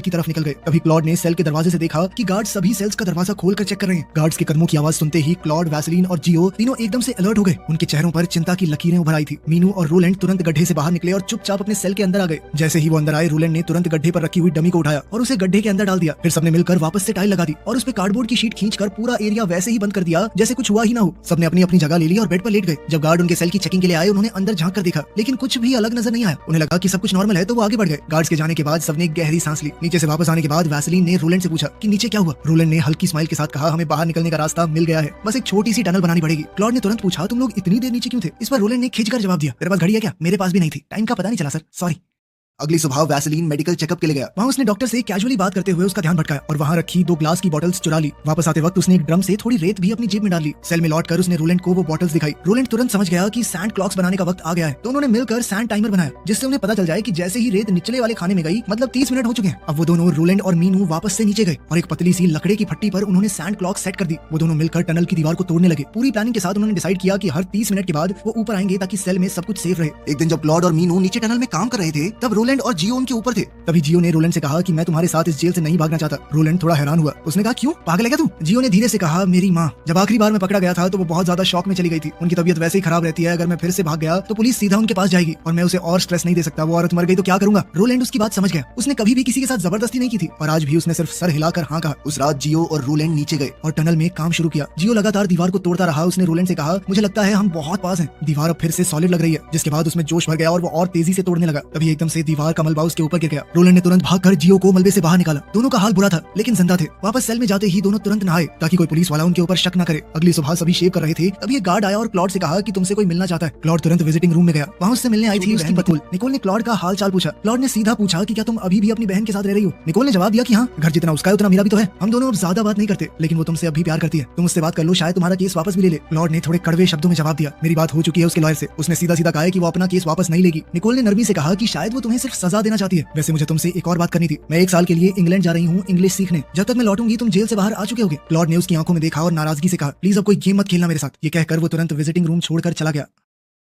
की तरफ निकल गए। तभी क्लॉड ने सेल के दरवाजे से देखा कि गार्ड सभी सेल्स का दरवाजा खोलकर चेक कर रहे हैं। गार्ड्स के कदमों की आवाज सुनते ही क्लॉड, वैसलीन और जियो तीनों एकदम से अलर्ट हो गए। उनके चेहरों पर चिंता की लकीरें उभर आई थी। मीनू और रोलैंड तुरंत गड्ढे से बाहर निकले और चुपचाप अपने सेल के अंदर आ गए। जैसे ही वो अंदर आए, रोलैंड ने तुरंत गड्ढे पर रखी हुई डमी को उठाया और उसे गड्ढे के अंदर डाल दिया। फिर सबने मिलकर वापस से टाइल लगा दी और उस पे कार्डबोर्ड की शीट खींचकर पूरा एरिया वैसे ही बंद कर दिया जैसे कुछ हुआ ही ना हो। सबने अपनी अपनी जगह ले ली और बेड पर लेट गए। जब गार्ड उनके सेल की चेकिंग के लिए आए, उन्होंने अंदर झांक कर देखा, लेकिन कुछ भी अलग नजर नहीं आया। उन्हें लगा कि सब कुछ नॉर्मल है, तो वो आगे बढ़ गए। गार्ड्स के जाने के बाद सबने गहरी सांस ली। नीचे से वापस आने के बाद वैसलीन ने रोलैंड से पूछा कि नीचे क्या हुआ। रोलैंड ने हल्की स्माइल के साथ कहा, हमें बाहर निकलने का रास्ता मिल गया है, बस एक छोटी सी टनल बनानी पड़ेगी। क्लॉड ने तुरंत पूछा, तुम लोग इतनी देर नीचे क्यों थे? इस पर रोलैंड ने खिंचकर जवाब दिया, तेरे पास घड़ी है क्या? मेरे पास भी नहीं थी, टाइम का पता नहीं चला सर, सॉरी। अगली सुबह वैसलीन मेडिकल चेकअप के लिए गया। वहाँ उसने डॉक्टर से कैजुअली बात करते हुए उसका ध्यान भटकाया और वहाँ रखी 2 ग्लास की बोतल्स चुरा ली। वापस आते वक्त उसने एक ड्रम से थोड़ी रेत भी अपनी जेब में डाल ली। सेल में लौटकर उसने रोलैंड को वो बोतल्स दिखाई। रोलैंड तुरंत समझ गया कि सैंड क्लॉक्स बनाने का वक्त आ गया है, तो उन्होंने मिलकर सैंड टाइमर बनाया, जिससे उन्हें पता चल जाए कि जैसे ही रेत निचले वाले खाने में गई, मतलब 30 मिनट हो चुके हैं। अब वो दोनों, रोलैंड और मीनू, वापस से नीचे गए और एक पतली सी लकड़े की फट्टी पर उन्होंने सैंड क्लॉक सेट कर दी। वो दोनों मिलकर टनल की दीवार को तोड़ने लगे। पूरी प्लानिंग के साथ उन्होंने डिसाइड किया कि हर 30 मिनट के बाद वो ऊपर आएंगे ताकि सेल में सब कुछ सेफ रहे। एक दिन जब क्लॉड और मीनू नीचे टनल में काम कर रहे थे, तब रोलैंड और जियो उनके ऊपर थे। तभी जियो ने रोलैंड से कहा कि मैं तुम्हारे साथ इस जेल से नहीं भागना चाहता। रोलैंड थोड़ा हैरान हुआ। उसने कहा, क्यों, पागल है क्या तू? जियो ने धीरे से कहा, मेरी माँ जब आखिरी बार मैं पकड़ा गया था तो वो बहुत ज्यादा शॉक में चली गई थी। उनकी तबीयत वैसे ही खराब रहती है, अगर मैं फिर से भाग गया तो पुलिस सीधा उनके पास जाएगी और मैं उसे और स्ट्रेस नहीं दे सकता। वो औरत मर गई तो क्या करूंगा? रोलैंड उसकी बात समझ गया। उसने कभी भी किसी के साथ जबरदस्ती नहीं की थी और आज भी उसने सिर्फ सर हिलाकर हाँ कहा। उस रात जियो और रोलैंड नीचे गए और टनल में काम शुरू किया। जियो लगातार दीवार को तोड़ता रहा। उसने रोलैंड से कहा, मुझे लगता है हम बहुत पास हैं। दीवार अब फिर से सॉलिड लग रही है, जिसके बाद उसमें जोश भर गया और वो और तेजी से तोड़ने लगा। तभी एकदम से दीवार का मलबा उसके ऊपर गिर गया। रोलैंड ने तुरंत भागकर जियो को मलबे से बाहर निकाला। दोनों का हाल बुरा था, लेकिन जिंदा थे। वापस सेल में जाते ही दोनों तुरंत नहाए ताकि कोई पुलिस वाला उनके ऊपर शक न करे। अगली सुबह सभी शेव कर रहे थे, तभी एक गार्ड आया और क्लॉड से कहा कि तुमसे कोई मिलना चाहता है। क्लॉड तुरंत विजिटिंग रूम में गया। वहाँ उससे मिलने आई थी उसकी निकोल। निकोल ने क्लॉड का हाल चाल पूछा। क्लॉड ने सीधा पूछा कि क्या तुम अभी भी अपनी बहन के साथ रह रही हो? निकोल ने जवाब दिया कि हाँ, घर जितना उसका है उतना मेरा भी तो है। हम दोनों अब ज्यादा बात नहीं करते, लेकिन वो तुमसे अभी प्यार करती है। तुम उससे बात कर लो, शायद तुम्हारा केस वापस भी ले ले। क्लॉड ने थोड़े कड़वे शब्दों में जवाब दिया, मेरी बात हो चुकी है उसके लॉयर से। उसने सीधा सीधा कहा कि वो अपना केस वापस नहीं लेगी। निकोल ने नरमी से कहा कि शायद वो तुम्हें सिर्फ सजा देना चाहती है। वैसे मुझे तुमसे एक और बात करनी थी। मैं 1 साल के लिए इंग्लैंड जा रही हूँ इंग्लिश सीखने। जब तक मैं लौटूंगी तुम जेल से बाहर आ चुके होगे। क्लॉड ने उसकी आंखों में देखा और नाराजगी से कहा, प्लीज अब कोई गेम मत खेलना मेरे साथ। ये कहकर वो तुरंत विजिटिंग रूम छोड़कर चला गया।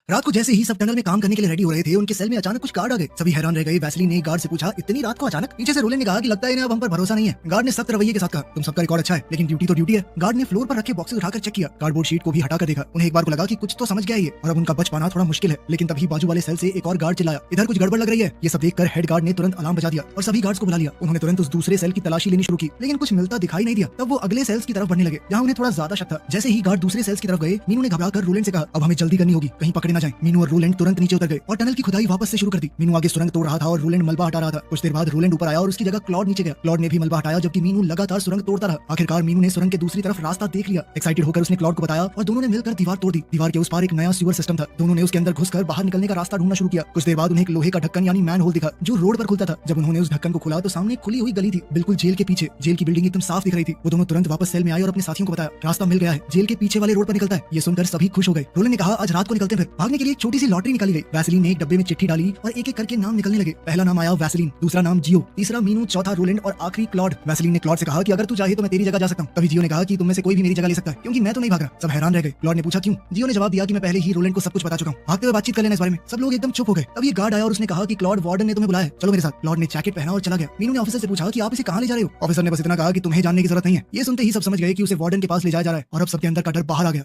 रात को जैसे ही सब टनल में काम करने के लिए रेडी हो रहे थे, उनके सेल में अचानक कुछ गार्ड आ गए। सभी हैरान रह गए। वैसलीन ने गार्ड से पूछा, इतनी रात को अचानक? पीछे से रोलैंड ने कहा कि लगता है इन्हें अब हम पर भरोसा नहीं है। गार्ड ने सख्त रवैये के साथ कहा, तुम सबका रिकॉर्ड अच्छा है, लेकिन ड्यूटी तो ड्यूटी है। गार्ड ने फ्लोर पर रखे बॉक्सेस उठाकर चेक किया, कार्डबोर्ड शीट को भी हटाकर देखा। उन्हें एक बार को लगा कि कुछ तो समझ गया ये और अब उनका बच पाना थोड़ा मुश्किल है। लेकिन तभी बाजू वाले सेल से एक और गार्ड चिल्लाया, इधर कुछ गड़बड़ लग रही है। ये सब देखकर हेड गार्ड ने तुरंत अलार्म बजा दिया और सभी गार्ड्स को बुला लिया। उन्होंने तुरंत उस दूसरे सेल की तलाशी लेनी शुरू की, लेकिन कुछ मिलता दिखाई नहीं दिया। तब वो अगले सेल्स की तरफ बढ़ने लगे, जहाँ उन्हें थोड़ा ज्यादा शक था। जैसे ही गार्ड दूसरे सेल्स की तरफ गए, मीनू ने घबराकर रोलैंड से कहा, अब हमें जल्दी करनी होगी, कहीं पकड़े ना जाएं। मीनू और रोलैंड तुरंत नीचे उतर गए और टनल की खुदाई वापस से शुरू कर दी। मीनू आगे सुरंग तोड़ रहा था और रोलैंड मलबा हटा रहा था। कुछ देर बाद रोलैंड ऊपर आया और उसकी जगह क्लॉड नीचे गया। क्लॉड ने भी मलबा हटाया, जबकि मीनू लगातार सुरंग तोड़ता रहा। आखिरकार मीनू ने सुरंग के दूसरी तरफ रास्ता देख लिया। एक्साइटेड होकर उसने क्लॉड को बताया और दोनों ने मिलकर दीवार तोड़ दी। दीवार के उस पार एक नया सीवर सिस्टम था। दोनों ने उसके अंदर घुसकर बाहर निकलने का रास्ता ढूंढना शुरू किया। कुछ देर बाद उन्हें एक लोहे का ढक्कन यानी मैन होल दिखा, जो रोड पर खुलता था। जब उन्होंने उस ढक्कन को खोला तो सामने खुली हुई गली थी, बिल्कुल जेल के पीछे। जेल की बिल्डिंग एकदम साफ दिख रही थी। वो दोनों तुरंत वापस सेल में आए और अपने साथियों को बताया, रास्ता मिल गया है, जेल के पीछे वाले रोड पर निकलता है। ये सुनकर सभी खुश हो गए। रोलैंड ने कहा, आज रात को निकलते हैं। भागने के लिए एक छोटी सी लॉटरी निकाली गई। वैसलीन ने एक डब्बे में चिट्ठी डाली और एक एक करके नाम निकलने लगे। पहला नाम आया वैसलीन, दूसरा नाम जियो, तीसरा मीनू, चौथा रोलैंड और आखिरी क्लॉड। वैसलीन ने क्लॉड से कहा कि अगर तू चाहे तो मैं तेरी जगह जा सकता हूँ। तभी जियो ने कहा कि तुम में से कोई भी मेरी जगह ले सकता है, क्योंकि मैं तो नहीं भाग रहा। सब हैरान रह गए। क्लॉड ने पूछा, क्यों? जियो ने जवाब दिया कि मैं पहले ही रोलैंड को सब कुछ बता चुका हूँ, भागते हुए बातचीत कर लेना इस बारे में। सब लोग एकदम चुप हो गए। तभी एक गार्ड आया और उसने कहा कि क्लॉड, वार्डन ने तुम्हें बुलाया है, चलो मेरे साथ। क्लॉड ने जैकेट पहना और चला गया। मीनू ने ऑफिसर से पूछा कि आप इसे कहाँ ले जा रहे हो? ऑफिसर ने बस इतना कहा कि तुम्हें जानने की जरूरत नहीं है। ये सुनते ही सब समझ गए कि उसे वार्डन के पास ले जाया जा रहा है और अब सबके अंदर का डर बाहर आ गया।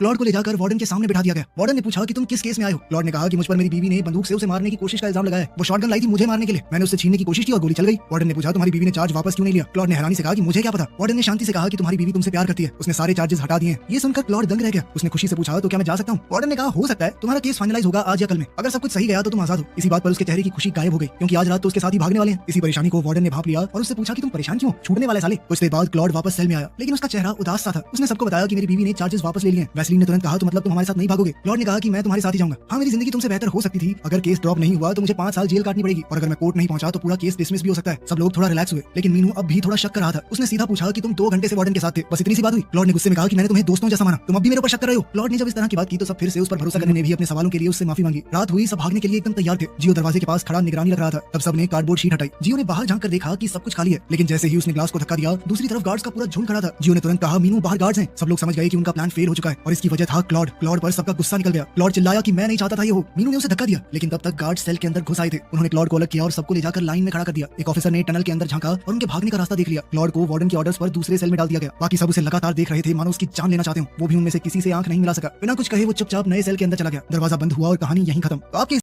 क्लॉड को ले जाकर वार्डन के सामने बिठा दिया गया। वार्डन ने पूछा कि तुम किस केस में आए हो? क्लॉड ने कहा कि मुझ पर मेरी बीवी ने बंदूक से उसे मारने की कोशिश का इल्जाम लगाया है। वो शॉटगन लाई थी मुझे मारने के लिए, मैंने उससे छीनने की कोशिश की और गोली चल गई। वार्डन ने पूछा, तुम्हारी बीवी ने चार्ज वापस क्यों नहीं लिया? क्लॉड ने हैरानी से कहा कि मुझे क्या पता। वार्डन ने शांति से कहा कि तुम्हारी बीवी तुमसे प्यार करती है, उसने सारे चार्जेस हटा दिए। ये सुनकर क्लॉड दंग रह गया। उसने खुशी से पूछा, तो क्या मैं जा सकता हूँ? वार्डन ने कहा, हो सकता है, तुम्हारा केस फाइनलाइज होगा आज या कल में। अगर सब कुछ सही गया तो तुम आजाद हो। इसी बात पर उसके चेहरे की खुशी गायब हो गई, क्योंकि आज रात तो उसके साथ ही भागने वाले हैं। इसी परेशानी को वार्डन ने भांप लिया और उससे पूछा कि तुम परेशान क्यों, छूटने वाले साले। कुछ देर बाद क्लॉड वापस सेल में आया, लेकिन उसका चेहरा उदास सा था। उसने सबको बताया कि मेरी बीवी ने चार्जेस वापस ले लिए। वैसलीन ने तुरंत कहा, तो मतलब तुम हमारे साथ नहीं भागोगे? क्लॉड ने कहा कि मैं तुम्हारे साथ ही जाऊंगा। हाँ, मेरी जिंदगी तुमसे बेहतर हो सकती थी। अगर केस ड्रॉप नहीं हुआ तो मुझे 5 साल जेल काटनी पड़ेगी, और अगर मैं कोर्ट नहीं पहुंचा तो पूरा केस डिसमिस भी हो सकता है। सब लोग थोड़ा रिलैक्स हुए, लेकिन मीनू अब भी थोड़ा शक कर रहा था। उसने सीधा पूछा कि तुम 2 घंटे से वार्डन के साथ थे, बस इतनी सी बात हुई? क्लॉड ने गुस्से में कहा कि मैंने तुम्हें दोस्तों जैसा माना, तुम अब भी मेरे ऊपर शक कर रहे हो। क्लॉड ने जब इस तरह की बात की तो सब फिर से उस पर भरोसा करने ने भी अपने सवालों के लिए उससे माफी मांगी। रात हुई, सब भागने के लिए एकदम तैयार थे। जियो दरवाजे के पास खड़ा निगरानी रख रहा था। तब सबने कार्डबोर्ड शीट हटाई। जियो ने बाहर झांक कर देखा कि सब कुछ खाली है, लेकिन जैसे ही उसने ग्लास को धक्का दिया, दूसरी तरफ गार्ड्स का पूरा झुंड खड़ा था। जियो ने तुरंत कहा, मीनू, बाहर गार्ड्स हैं। सब लोग समझ गए कि उनका प्लान फेल हो चुका है और इसकी वजह था क्लॉड। क्लॉड पर सबका गुस्सा निकल गया। क्लॉड चिल्लाया कि मैं नहीं चाहता था ये हो। मीनू ने उसे धक्का दिया, लेकिन तब तक गार्ड सेल के अंदर घुस आए थे। उन्होंने क्लॉड को अलग किया और सबको ले जाकर लाइन में खड़ा कर दिया। एक ऑफिसर ने टनल के अंदर झांका और उनके भागने का रास्ता देख लिया। क्लॉड को वार्डन के ऑर्डर्स पर दूसरे सेल में डाल दिया गया। बाकी सब उसे लगातार देख रहे थे, मानो उसकी जान लेना चाहते हो। वो भी उनमें से किसी से आंख नहीं मिला सका। बिना कुछ कहे वो चुपचाप नए सेल के अंदर चला गया। दरवाजा बंद हुआ और कहानी यहीं खत्म। तो आपके